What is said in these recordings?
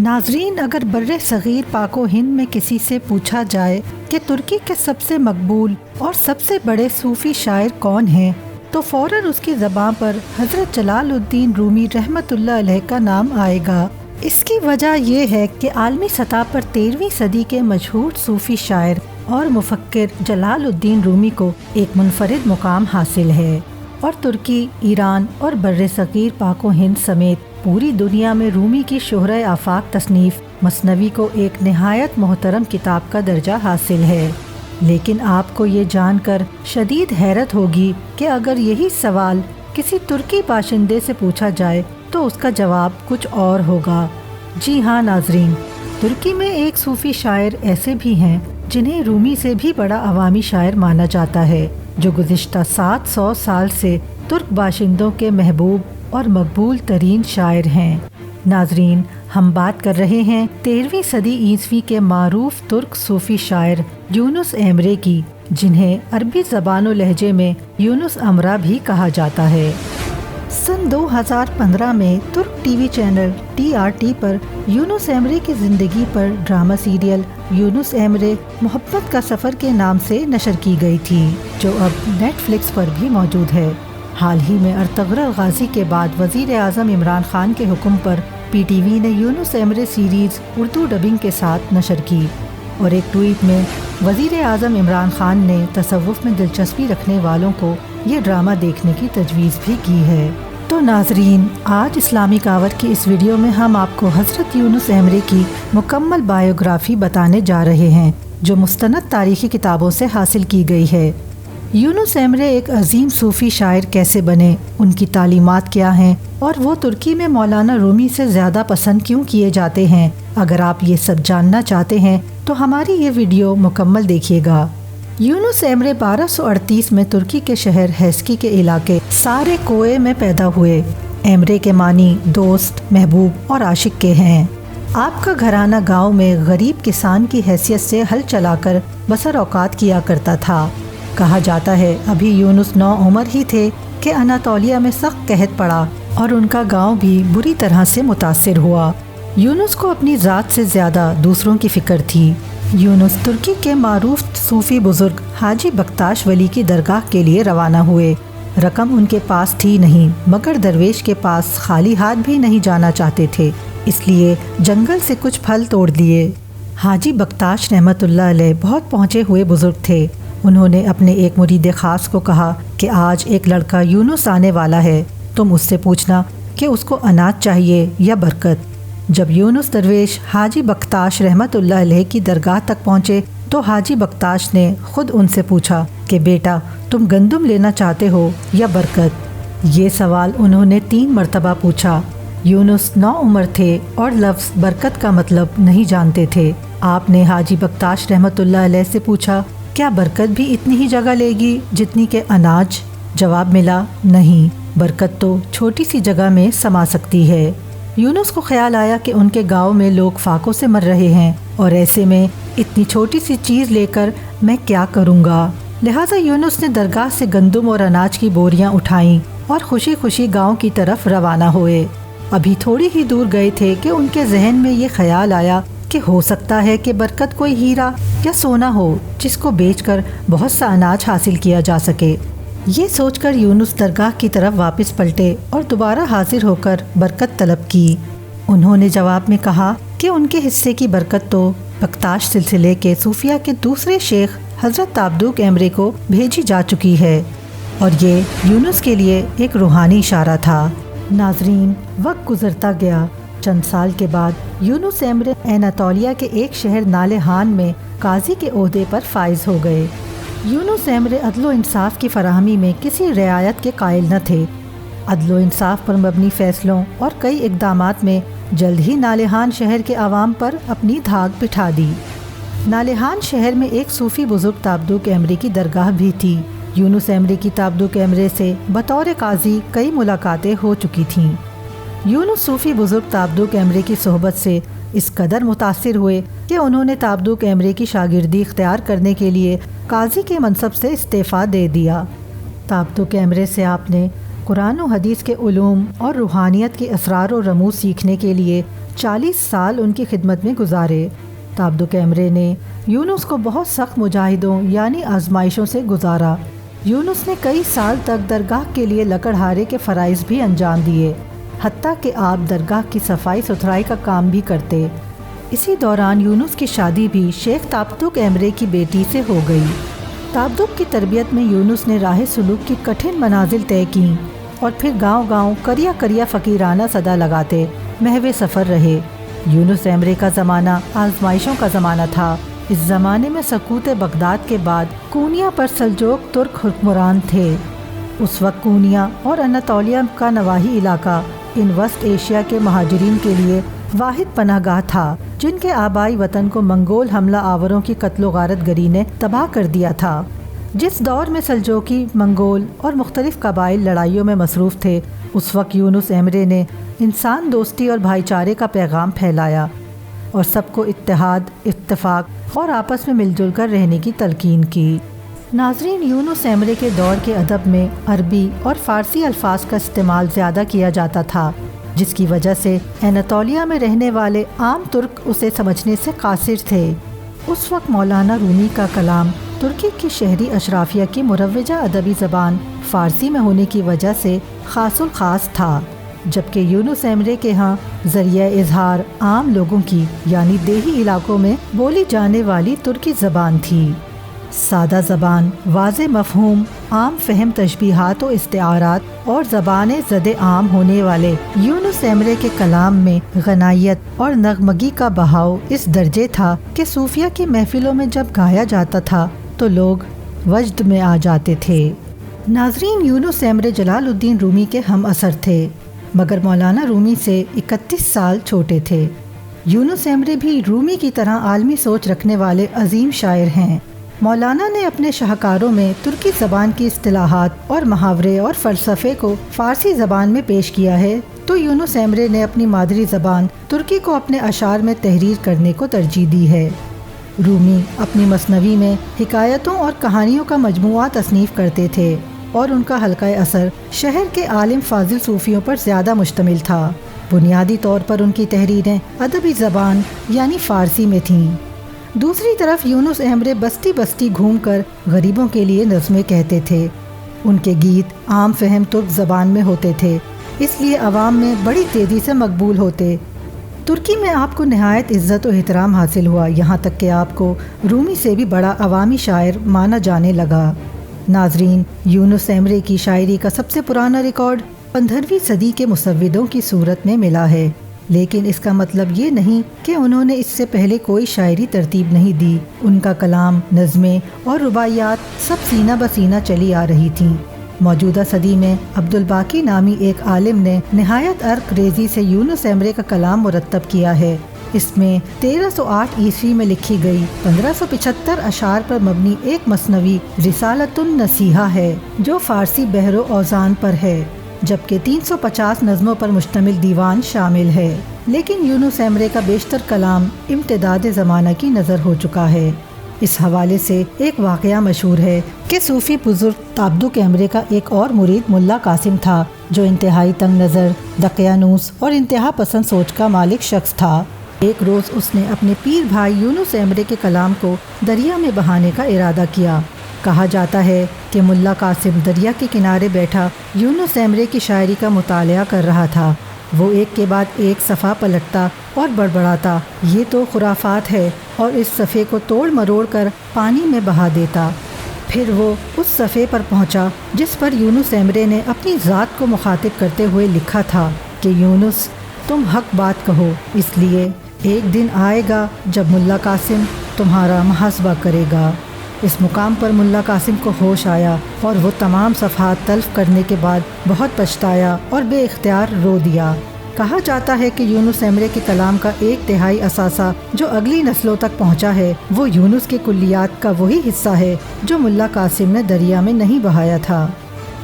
ناظرین، اگر بر صغیر پاک و ہند میں کسی سے پوچھا جائے کہ ترکی کے سب سے مقبول اور سب سے بڑے صوفی شاعر کون ہیں تو فوراً اس کی زبان پر حضرت جلال الدین رومی رحمۃ اللہ علیہ کا نام آئے گا۔ اس کی وجہ یہ ہے کہ عالمی سطح پر 13ویں صدی کے مشہور صوفی شاعر اور مفکر جلال الدین رومی کو ایک منفرد مقام حاصل ہے، اور ترکی، ایران اور بر صغیر پاک و ہند سمیت پوری دنیا میں رومی کی شہرۂ آفاق تصنیف مثنوی کو ایک نہایت محترم کتاب کا درجہ حاصل ہے۔ لیکن آپ کو یہ جان کر شدید حیرت ہوگی کہ اگر یہی سوال کسی ترکی باشندے سے پوچھا جائے تو اس کا جواب کچھ اور ہوگا۔ جی ہاں ناظرین، ترکی میں ایک صوفی شاعر ایسے بھی ہیں جنہیں رومی سے بھی بڑا عوامی شاعر مانا جاتا ہے، جو گزشتہ 700 سال سے ترک باشندوں کے محبوب اور مقبول ترین شاعر ہیں۔ ناظرین، ہم بات کر رہے ہیں 13ویں صدی عیسوی کے معروف ترک صوفی شاعر یونس ایمرے کی، جنہیں عربی زبان و لہجے میں یونس امرا بھی کہا جاتا ہے۔ سن 2015 میں ترک ٹی وی چینل TRT پر یونس ایمرے کی زندگی پر ڈرامہ سیریل یونس ایمرے محبت کا سفر کے نام سے نشر کی گئی تھی، جو اب نیٹ فلکس پر بھی موجود ہے۔ حال ہی میں ارطغرل غازی کے بعد وزیر اعظم عمران خان کے حکم پر PTV نے یونس ایمرے سیریز اردو ڈبنگ کے ساتھ نشر کی، اور ایک ٹویٹ میں وزیر اعظم عمران خان نے تصوف میں دلچسپی رکھنے والوں کو یہ ڈرامہ دیکھنے کی تجویز بھی کی ہے۔ تو ناظرین، آج اسلامی کاور کی اس ویڈیو میں ہم آپ کو حضرت یونس ایمرے کی مکمل بایوگرافی بتانے جا رہے ہیں، جو مستند تاریخی کتابوں سے حاصل کی گئی ہے۔ یونس ایمرے ایک عظیم صوفی شاعر کیسے بنے، ان کی تعلیمات کیا ہیں، اور وہ ترکی میں مولانا رومی سے زیادہ پسند کیوں کیے جاتے ہیں۔ اگر آپ یہ سب جاننا چاہتے ہیں تو ہماری یہ ویڈیو مکمل دیکھیے گا۔ یونس ایمرے 1238 میں ترکی کے شہر ہیسکی کے علاقے سارے کوئے میں پیدا ہوئے۔ ایمرے کے معنی دوست، محبوب اور عاشق کے ہیں۔ آپ کا گھرانہ گاؤں میں غریب کسان کی حیثیت سے ہل چلا کر بسر اوقات کیا کرتا تھا۔ کہا جاتا ہے ابھی یونس 9 عمر ہی تھے کہ اناطولیہ میں سخت قحط پڑا اور ان کا گاؤں بھی بری طرح سے متاثر ہوا۔ یونس کو اپنی ذات سے زیادہ دوسروں کی فکر تھی۔ یونس ترکی کے معروف صوفی بزرگ حاجی بکتاش ولی کی درگاہ کے لیے روانہ ہوئے۔ رقم ان کے پاس تھی نہیں، مگر درویش کے پاس خالی ہاتھ بھی نہیں جانا چاہتے تھے، اس لیے جنگل سے کچھ پھل توڑ لیے۔ حاجی بکتاش رحمۃ اللہ علیہ بہت پہنچے ہوئے بزرگ تھے۔ انہوں نے اپنے ایک مرید خاص کو کہا کہ آج ایک لڑکا یونس آنے والا ہے، تم اس سے پوچھنا کہ اس کو اناج چاہیے یا برکت۔ جب یونس درویش حاجی بکتاش رحمۃ اللہ علیہ کی درگاہ تک پہنچے تو حاجی بکتاش نے خود ان سے پوچھا کہ بیٹا، تم گندم لینا چاہتے ہو یا برکت؟ یہ سوال انہوں نے 3 مرتبہ پوچھا۔ یونس 9 عمر تھے اور لفظ برکت کا مطلب نہیں جانتے تھے۔ آپ نے حاجی بکتاش رحمۃ اللہ علیہ سے پوچھا کیا برکت بھی اتنی ہی جگہ لے گی جتنی کہ اناج؟ جواب ملا نہیں، برکت تو چھوٹی سی جگہ میں سما سکتی ہے۔ یونس کو خیال آیا کہ ان کے گاؤں میں لوگ فاقوں سے مر رہے ہیں، اور ایسے میں اتنی چھوٹی سی چیز لے کر میں کیا کروں گا؟ لہٰذا یونس نے درگاہ سے گندم اور اناج کی بوریاں اٹھائیں اور خوشی خوشی گاؤں کی طرف روانہ ہوئے۔ ابھی تھوڑی ہی دور گئے تھے کہ ان کے ذہن میں یہ خیال آیا کہ ہو سکتا ہے کہ برکت کوئی ہیرا یا سونا ہو جس کو بیچ کر بہت سا اناج حاصل کیا جا سکے۔ یہ سوچ کر یونس درگاہ کی طرف واپس پلٹے اور دوبارہ حاضر ہو کر برکت طلب کی۔ انہوں نے جواب میں کہا کہ ان کے حصے کی برکت تو بکتاش سلسلے کے صوفیہ کے دوسرے شیخ حضرت تابدوک ایمرے کو بھیجی جا چکی ہے، اور یہ یونس کے لیے ایک روحانی اشارہ تھا۔ ناظرین، وقت گزرتا گیا۔ چند سال کے بعد یونس ایمرے اناطولیہ کے ایک شہر نالہان میں قاضی کے عہدے پر فائز ہو گئے۔ یونس ایمرے عدل و انصاف کی فراہمی میں کسی رعایت کے قائل نہ تھے۔ عدل و انصاف پر مبنی فیصلوں اور کئی اقدامات میں جلد ہی نالہان شہر کے عوام پر اپنی دھاک بٹھا دی۔ نالہان شہر میں ایک صوفی بزرگ تابدوک ایمرے کی درگاہ بھی تھی۔ یونس ایمرے کی تابدوک ایمرے سے بطور قاضی کئی ملاقاتیں ہو چکی تھیں۔ یونس صوفی بزرگ تابدوک ایمرے کی صحبت سے اس قدر متاثر ہوئے کہ انہوں نے تابدوک ایمرے کی شاگردی اختیار کرنے کے لیے قاضی کے منصب سے استعفیٰ دے دیا۔ تابدوک ایمرے سے آپ نے قرآن و حدیث کے علوم اور روحانیت کے اسرار و رموز سیکھنے کے لیے 40 سال ان کی خدمت میں گزارے۔ تابدک امرے نے یونس کو بہت سخت مجاہدوں یعنی آزمائشوں سے گزارا۔ یونس نے کئی سال تک درگاہ کے لیے لکڑہارے کے فرائض بھی انجام دیے، حتیٰ کہ آپ درگاہ کی صفائی ستھرائی کا کام بھی کرتے۔ اسی دوران یونس کی شادی بھی شیخ تابدک امرے کی بیٹی سے ہو گئی۔ تابدک کی تربیت میں یونس نے راہ سلوک کی کٹھن منازل طے کیں اور پھر گاؤں گاؤں کریا کریا فقیرانہ صدا لگاتے محو سفر رہے۔ یونس امرے کا زمانہ آزمائشوں کا زمانہ تھا۔ اس زمانے میں سقوط بغداد کے بعد کونیا پر سلجوق ترک حکمران تھے۔ اس وقت کونیا اور اناطولیہ کا نواحی علاقہ ان وسط ایشیا کے مہاجرین کے لیے واحد پناہ گاہ تھا، جن کے آبائی وطن کو منگول حملہ آوروں کی قتل و غارت گری نے تباہ کر دیا تھا۔ جس دور میں سلجوقی، منگول اور مختلف قبائل لڑائیوں میں مصروف تھے، اس وقت یونس امرے نے انسان دوستی اور بھائی چارے کا پیغام پھیلایا اور سب کو اتحاد، اتفاق اور آپس میں مل جل کر رہنے کی تلقین کی۔ ناظرین، یونس امرے کے دور کے ادب میں عربی اور فارسی الفاظ کا استعمال زیادہ کیا جاتا تھا، جس کی وجہ سے اناطولیہ میں رہنے والے عام ترک اسے سمجھنے سے قاصر تھے۔ اس وقت مولانا رومی کا کلام ترکی کی شہری اشرافیہ کی مروجہ ادبی زبان فارسی میں ہونے کی وجہ سے خاص الخاص تھا، جبکہ یونس امرے کے ہاں ذریعہ اظہار عام لوگوں کی یعنی دیہی علاقوں میں بولی جانے والی ترکی زبان تھی۔ سادہ زبان، واضح مفہوم، عام فہم تشبیہات و استعارات اور زبان زد عام ہونے والے یونس امرے کے کلام میں غنائیت اور نغمگی کا بہاؤ اس درجے تھا کہ صوفیہ کی محفلوں میں جب گایا جاتا تھا تو لوگ وجد میں آ جاتے تھے۔ ناظرین، یونس امرے جلال الدین رومی کے ہم اثر تھے، مگر مولانا رومی سے 31 سال چھوٹے تھے۔ یونس امرے بھی رومی کی طرح عالمی سوچ رکھنے والے عظیم شاعر ہیں۔ مولانا نے اپنے شاہکاروں میں ترکی زبان کی اصطلاحات اور محاورے اور فلسفے کو فارسی زبان میں پیش کیا ہے، تو یونس امرے نے اپنی مادری زبان ترکی کو اپنے اشعار میں تحریر کرنے کو ترجیح دی ہے۔ رومی اپنی مثنوی میں حکایتوں اور کہانیوں کا مجموعہ تصنیف کرتے تھے اور ان کا حلقہ اثر شہر کے عالم فاضل صوفیوں پر زیادہ مشتمل تھا۔ بنیادی طور پر ان کی تحریریں ادبی زبان یعنی فارسی میں تھیں۔ دوسری طرف یونس امرے بستی بستی گھوم کر غریبوں کے لیے نظمیں کہتے تھے۔ ان کے گیت عام فہم ترک زبان میں ہوتے تھے، اس لیے عوام میں بڑی تیزی سے مقبول ہوتے۔ ترکی میں آپ کو نہایت عزت و احترام حاصل ہوا، یہاں تک کہ آپ کو رومی سے بھی بڑا عوامی شاعر مانا جانے لگا۔ ناظرین، یونس امرے کی شاعری کا سب سے پرانا ریکارڈ 15ویں صدی کے مسودوں کی صورت میں ملا ہے، لیکن اس کا مطلب یہ نہیں کہ انہوں نے اس سے پہلے کوئی شاعری ترتیب نہیں دی۔ ان کا کلام، نظمیں اور رباعیات سب سینہ بسینہ چلی آ رہی تھیں۔ موجودہ صدی میں عبدالباقی نامی ایک عالم نے نہایت عرق ریزی سے یونس امرے کا کلام مرتب کیا ہے۔ اس میں 1308 عیسوی میں لکھی گئی 1575 اشعار پر مبنی ایک مثنوی رسالۃ النصیحہ ہے، جو فارسی بحر و اوزان پر ہے، جبکہ 350 نظموں پر مشتمل دیوان شامل ہے۔ لیکن یونس امرے کا بیشتر کلام امتداد زمانہ کی نظر ہو چکا ہے۔ اس حوالے سے ایک واقعہ مشہور ہے کہ صوفی بزرگ تابدک امرے کا ایک اور مرید ملا قاسم تھا، جو انتہائی تنگ نظر، دقیانوس اور انتہا پسند سوچ کا مالک شخص تھا۔ ایک روز اس نے اپنے پیر بھائی یونس امرے کے کلام کو دریا میں بہانے کا ارادہ کیا۔ کہا جاتا ہے کہ ملا قاسم دریا کے کنارے بیٹھا یونس امرے کی شاعری کا مطالعہ کر رہا تھا۔ وہ ایک کے بعد ایک صفحہ پلٹتا اور بڑبڑاتا، یہ تو خرافات ہے، اور اس صفحے کو توڑ مروڑ کر پانی میں بہا دیتا۔ پھر وہ اس صفحے پر پہنچا جس پر یونس امرے نے اپنی ذات کو مخاطب کرتے ہوئے لکھا تھا کہ یونس، تم حق بات کہو، اس لیے ایک دن آئے گا جب ملا قاسم تمہارا محاسبہ کرے گا۔ اس مقام پر ملا قاسم کو ہوش آیا اور وہ تمام صفحات تلف کرنے کے بعد بہت پچھتایا اور بے اختیار رو دیا۔ کہا جاتا ہے کہ یونس امرے کے کلام کا 1/3 اثاثہ جو اگلی نسلوں تک پہنچا ہے، وہ یونس کے کلیات کا وہی حصہ ہے جو ملا قاسم نے دریا میں نہیں بہایا تھا۔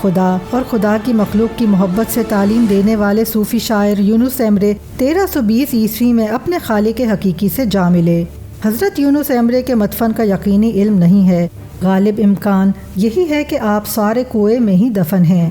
خدا اور خدا کی مخلوق کی محبت سے تعلیم دینے والے صوفی شاعر یونس امرے 1320 عیسوی میں اپنے خالق حقیقی سے جا ملے۔ حضرت یونس امرے کے مدفن کا یقینی علم نہیں ہے، غالب امکان یہی ہے کہ آپ سارے کنویں میں ہی دفن ہیں۔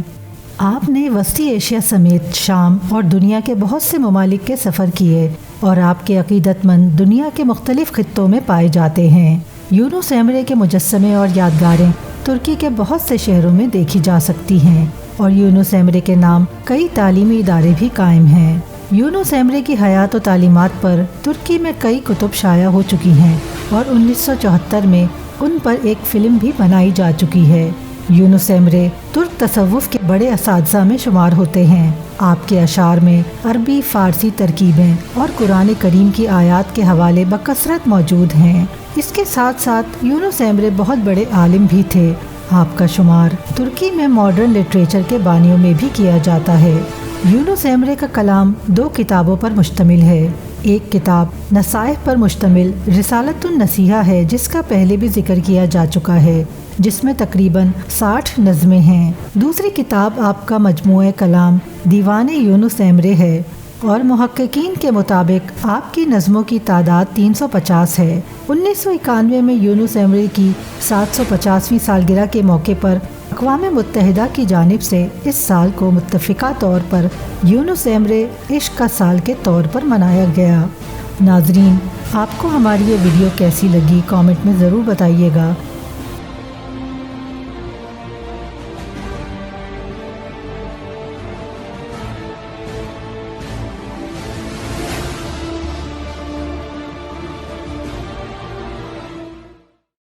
آپ نے وسطی ایشیا سمیت شام اور دنیا کے بہت سے ممالک کے سفر کیے اور آپ کے عقیدت مند دنیا کے مختلف خطوں میں پائے جاتے ہیں۔ یونس ایمرے کے مجسمے اور یادگاریں ترکی کے بہت سے شہروں میں دیکھی جا سکتی ہیں اور یونس ایمرے کے نام کئی تعلیمی ادارے بھی قائم ہیں۔ یونس ایمرے کی حیات و تعلیمات پر ترکی میں کئی کتب شائع ہو چکی ہیں اور 1974 میں ان پر ایک فلم بھی بنائی جا چکی ہے۔ یونس ایمرے ترک تصوف کے بڑے اساتذہ میں شمار ہوتے ہیں۔ آپ کے اشعار میں عربی فارسی ترکیبیں اور قرآن کریم کی آیات کے حوالے بکثرت موجود ہیں۔ اس کے ساتھ ساتھ یونس ایمرے بہت بڑے عالم بھی تھے۔ آپ کا شمار ترکی میں ماڈرن لٹریچر کے بانیوں میں بھی کیا جاتا ہے۔ یونس ایمرے کا کلام 2 کتابوں پر مشتمل ہے۔ ایک کتاب نصائح پر مشتمل رسالۃ النصیحہ ہے جس کا پہلے بھی ذکر کیا جا چکا ہے، جس میں تقریباً 60 نظمیں ہیں۔ دوسری کتاب آپ کا مجموعہ کلام دیوان یونس ایمرے ہے اور محققین کے مطابق آپ کی نظموں کی تعداد 350 ہے۔ 1991 میں یونس ایمرے کی 750ویں سالگرہ کے موقع پر اقوام متحدہ کی جانب سے اس سال کو متفقہ طور پر یونس ایمرے عشق کا سال کے طور پر منایا گیا۔ ناظرین، آپ کو ہماری یہ ویڈیو کیسی لگی کامنٹ میں ضرور بتائیے گا